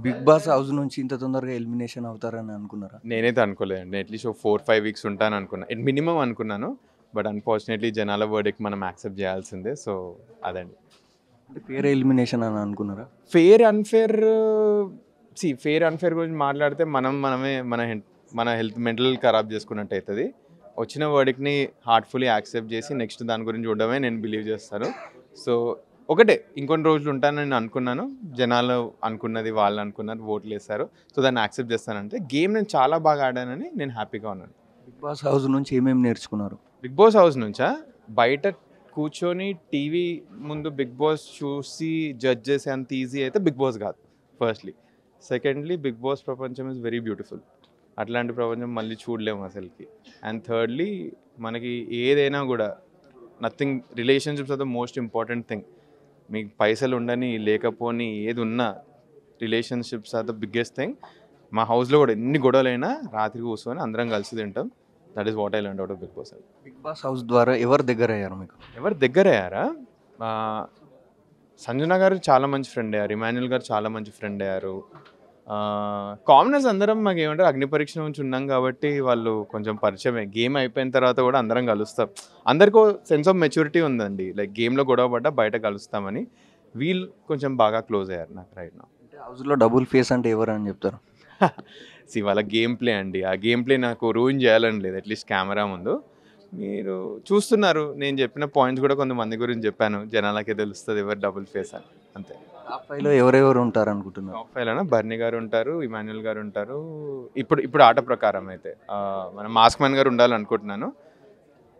Big Boss house నుంచి ఇంత తొందరగా ఎలిమినేషన్ అవుతారని అనుకున్నారా? నేనైతే అనుకోలేదండి. అట్లీస్ట్ ఒక 4, 5 వీక్స్ ఉంటాను అనుకున్నా. మినిమమ్ అనుకున్నాను. బట్ అన్‌ఫార్చునేట్‌లీ జనాల వర్డిక్ట్ మనం యాక్సెప్ట్ చేయాల్సిందే. సో, అదండి. అంటే ఫెయిర్ ఎలిమినేషన్ అని అనుకున్నారా? ఫెయిర్, అన్‌ఫెయిర్ ఫెయిర్, అన్‌ఫెయిర్ గురించి మాట్లాడితే మనమే మన హెల్త్ మెంటల్ ఖరాబ్ చేసుకున్నట్టు అయితది. వచ్చిన వర్డిక్ట్‌ని హార్ట్‌ఫుల్లీ యాక్సెప్ట్ చేసి నెక్స్ట్ దాని గురించి చూడడమే నేను బిలీవ్ చేస్తాను. సో, ఒకటే ఇంకొన్ని రోజులు ఉంటానని నేను అనుకున్నాను. జనాలు అనుకున్నది, వాళ్ళు అనుకున్నది ఓట్లేశారు. సో, దాన్ని యాక్సెప్ట్ చేస్తానంటే గేమ్ నేను చాలా బాగా ఆడానని నేను హ్యాపీగా ఉన్నాను. బిగ్ బాస్ హౌస్ నుంచి ఏమేమి నేర్చుకున్నారు? బిగ్ బాస్ హౌస్ నుంచా? బయట కూర్చొని టీవీ ముందు బిగ్ బాస్ చూసి జడ్జ్ చేసే అంత ఈజీ అయితే బిగ్ బాస్ కాదు ఫస్ట్‌లీ. సెకండ్‌లీ బిగ్ బాస్ ప్రపంచం ఈజ్ వెరీ బ్యూటిఫుల్. అట్లాంటి ప్రపంచం మళ్ళీ చూడలేము అసలకి. అండ్ థర్డ్‌లీ మనకి ఏదైనా కూడా nothing, relationships are the most important thing. మీకు పైసలు ఉండని, లేకపోని ఏదున్నా relationships are the biggest thing. మా హౌస్‌లో కూడా ఎన్ని గొడవలైనా రాత్రి కూర్చొని అందరం కలిసి తింటాం. That is what I learned out of Bigg Boss. Bigg Boss house ద్వారా ఎవరు దగ్గరయ్యారు మీకు? ఎవరు దగ్గరయ్యారా? సంజన గారు చాలా మంచి ఫ్రెండ్ అయ్యారు. ఇమాన్యుల్ గారు చాలా మంచి ఫ్రెండ్ అయ్యారు. కామనర్స్ అందరం మాకేమంటారు అగ్ని పరీక్ష నుంచి ఉన్నాం కాబట్టి వాళ్ళు కొంచెం పరిచయమే. గేమ్ అయిపోయిన తర్వాత కూడా అందరం కలుస్తాం. అందరికో సెన్స్ ఆఫ్ మెచ్యూరిటీ ఉందండి. లైక్ గేమ్‌లో గొడవ పడ్డా బయట కలుస్తామని. వీళ్ళు కొంచెం బాగా క్లోజ్ అయ్యారు నాకు రైట్ నౌ. అంటే హౌస్‌లో డబుల్ ఫేస్ అంటే ఎవరని చెప్తారు? వాళ్ళ గేమ్ ప్లే అండి. ఆ గేమ్ ప్లే నాకు రూయిన్ చేయాలని లేదు అట్లీస్ట్ కెమెరా ముందు. మీరు చూస్తున్నారు. నేను చెప్పిన పాయింట్స్ కూడా కొంతమంది గురించి చెప్పాను. జనాలకే తెలుస్తది ఎవరు డబుల్ ఫేస్ అని. అంతే. టాప్ 5లో ఎవరెవరు ఉంటారనుకుంటున్నారు? టాప్ 5లోనా బర్నీ గారు ఉంటారు, ఇమాన్యుయల్ గారు ఉంటారు. ఇప్పుడు ఆట ప్రకారం అయితే మన మాస్క్ మ్యాన్ గారు ఉండాలనుకుంటున్నాను.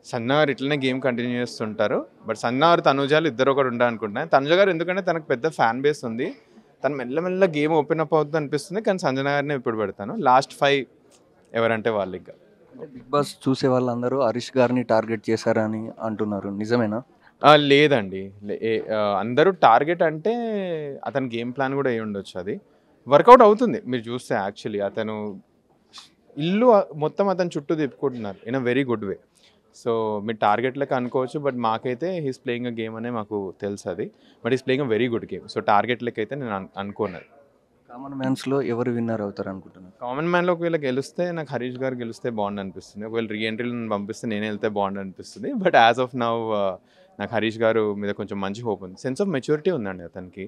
సన్నా గారు ఇట్లనే గేమ్ కంటిన్యూ చేస్తుంటారు. బట్ సన్నా గారు, తనుజాలు ఇద్దరు ఒకటి ఉండాలనుకుంటున్నాను. తనుజ గారు ఎందుకంటే తనకు పెద్ద ఫ్యాన్ బేస్ ఉంది. తను మెల్లమెల్ల గేమ్ ఓపెన్ అప్ అవుతుంది అనిపిస్తుంది. కానీ సంజన గారినే ఇప్పుడు పెడతాను. లాస్ట్ 5 ఎవరంటే వాళ్ళు ఇంకా. అంటే బిగ్ బాస్ చూసే వాళ్ళందరూ హరీష్ గారిని టార్గెట్ చేశారని అంటున్నారు. నిజమేనా? లేదండి. అందరూ టార్గెట్ అంటే అతని గేమ్ ప్లాన్ కూడా అయ్యి ఉండొచ్చు అది. వర్కౌట్ అవుతుంది మీరు చూస్తే యాక్చువల్లీ. అతను ఇల్లు మొత్తం అతని చుట్టూ తిప్పుకుంటున్నారు in a very good way. So మీరు టార్గెట్ లెక్క అనుకోవచ్చు. బట్ మాకైతే హీస్ ప్లేయింగ్ అ గేమ్ అనే మాకు తెలుసు అది. But is playing a very good game. So target లెక్క అయితే నేను అనుకోను అది. కామన్ మ్యాన్స్‌లో ఎవరు విన్నర్ అవుతారనుకుంటున్నారు? కామన్ మ్యాన్‌లో ఒకవేళ గెలిస్తే నాకు హరీష్ గారు గెలిస్తే బాగుండనిపిస్తుంది. ఒకవేళ రీ ఎంట్రీలో నన్ను పంపిస్తే నేనే వెళ్తే బాగుండనిపిస్తుంది. బట్ యాజ్ ఆఫ్ నౌ నాకు హరీష్ గారు మీద కొంచెం మంచి హోప్ ఉంది. సెన్స్ ఆఫ్ మెచ్యూరిటీ ఉందండి అతనికి.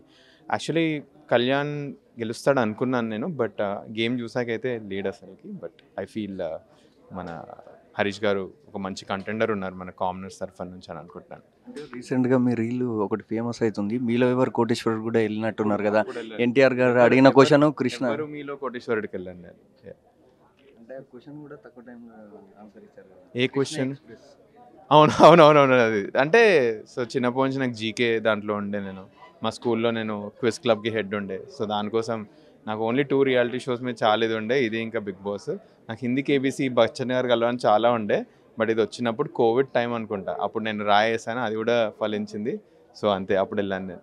యాక్చువల్లీ కళ్యాణ్ గెలుస్తాడు అనుకున్నాను నేను. బట్ గేమ్ చూసాకైతే లీడ్ అసలుకి. బట్ ఐ ఫీల్ మన హరీష్ గారు ఒక మంచి కంటెండర్ ఉన్నారు మన కామనర్స్ తరఫున నుంచి అని అనుకుంటున్నాను. అంటే రీసెంట్‌గా మీ రీల్ ఒకటి ఫేమస్ అయితుంది. మీలో ఎవరు కోటేశ్వరుడు కూడా ఎళ్ళినట్టున్నారు గదా! ఎన్టీఆర్ గారు అడిగిన క్వెషన్ కృష్ణ ఎవరు మీలో కోటేశ్వరుడికి వెళ్ళండి నేను. అంటే క్వెషన్ కూడా తక్కువ టైంలో ఆన్సర్ ఇచ్చారు కదా! ఏ కృష్ణ క్వశ్చన్? ఎక్స్‌ప్రెస్. అవునవునవునవును. అది. అంటే సో, చిన్నప్పటి నుంచి నాకు జీకే దాంట్లో ఉండే నేను. మా స్కూల్‌లో నేను క్విజ్ క్లబ్‌కి హెడ్ ఉండే. సో, దానికోసం నాకు ఓన్లీ 2 రియాలిటీ షోస్ మీద చాలా ఇది ఉండే. ఇది ఇంకా బిగ్ బాస్. నాకు హిందీ కేబీసీ బచ్చన్ గారు కలవని చాలా ఉండే. బట్ ఇది వచ్చినప్పుడు కోవిడ్ టైం అనుకుంటా. అప్పుడు నేను రాయేసాను. అది కూడా ఫలించింది. సో, అంతే అప్పుడు వెళ్ళాను నేను.